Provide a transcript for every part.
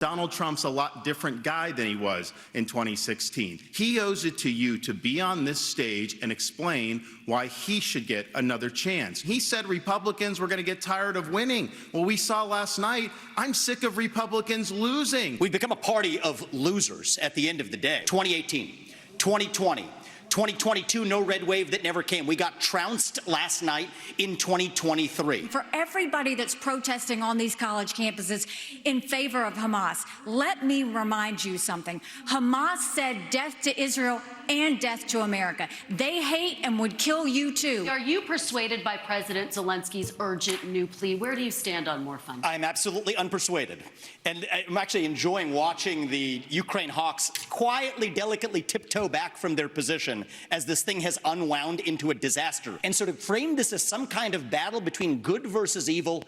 Donald Trump's a lot different guy than he was in 2016. He owes it to you to be on this stage and explain why he should get another chance. He said Republicans were going to get tired of winning. Well, we saw last night, I'm sick of Republicans losing. We've become a party of losers at the end of the day. 2018, 2020. 2022, no red wave that never came. We got trounced last night in 2023. For everybody that's protesting on these college campuses in favor of Hamas, let me remind you something. Hamas said death to Israel and death to America. They hate and would kill you too. Are you persuaded by President Zelensky's urgent new plea? Where do you stand on more funding? I'm absolutely unpersuaded. And I'm actually enjoying watching the Ukraine hawks quietly, delicately tiptoe back from their position as this thing has unwound into a disaster. And sort of frame this as some kind of battle between good versus evil.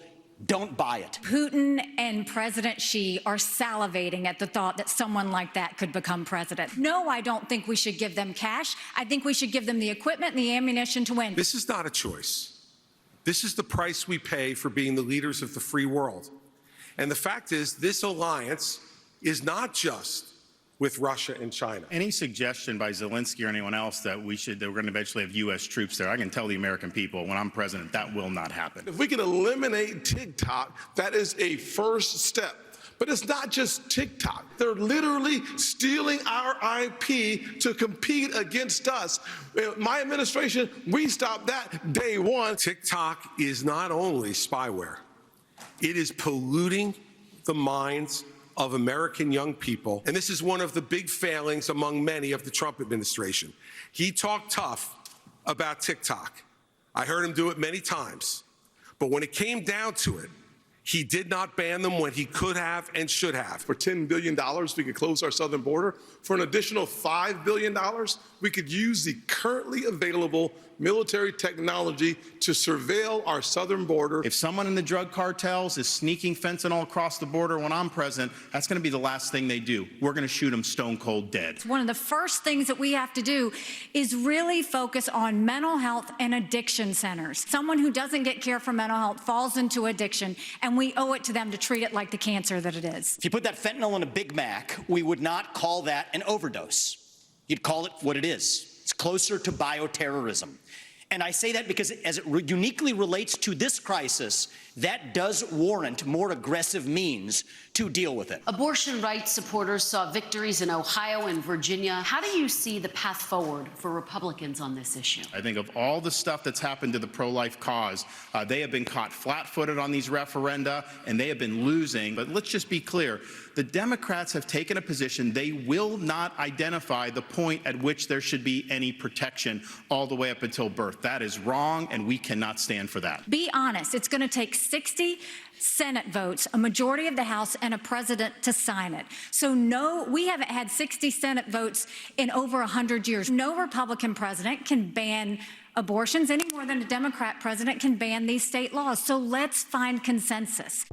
Don't buy it. Putin and President Xi are salivating at the thought that someone like that could become president. No, I don't think we should give them cash. I think we should give them the equipment and the ammunition to win. This is not a choice. This is the price we pay for being the leaders of the free world. And the fact is, this alliance is not just with Russia and China. Any suggestion by Zelensky or anyone else that we're going to eventually have U.S. troops there, I can tell the American people when I'm president, that will not happen. If we can eliminate TikTok, that is a first step. But it's not just TikTok. They're literally stealing our IP to compete against us. My administration, we stopped that day one. TikTok is not only spyware, it is polluting the minds of American young people. And this is one of the big failings among many of the Trump administration. He talked tough about TikTok. I heard him do it many times. But when it came down to it, he did not ban them when he could have and should have. For $10 billion, we could close our southern border. For an additional $5 billion, we could use the currently available military technology to surveil our southern border. If someone in the drug cartels is sneaking fentanyl across the border when I'm president, that's going to be the last thing they do. We're going to shoot them stone cold dead. One of the first things that we have to do is really focus on mental health and addiction centers. Someone who doesn't get care for mental health falls into addiction, and we owe it to them to treat it like the cancer that it is. If you put that fentanyl in a Big Mac, we would not call that an overdose. You'd call it what it is. It's closer to bioterrorism. And I say that because as it uniquely relates to this crisis, that does warrant more aggressive means to deal with it. Abortion rights supporters saw victories in Ohio and Virginia. How do you see the path forward for Republicans on this issue? I think of all the stuff that's happened to the pro-life cause, they have been caught flat-footed on these referenda, and they have been losing. But let's just be clear. The Democrats have taken a position they will not identify the point at which there should be any protection all the way up until birth. That is wrong, and we cannot stand for that. Be honest. It's going to take 60 Senate votes, a majority of the House, and a president to sign it. So no, we haven't had 60 Senate votes in over 100 years. No Republican president can ban abortions any more than a Democrat president can ban these state laws. So let's find consensus.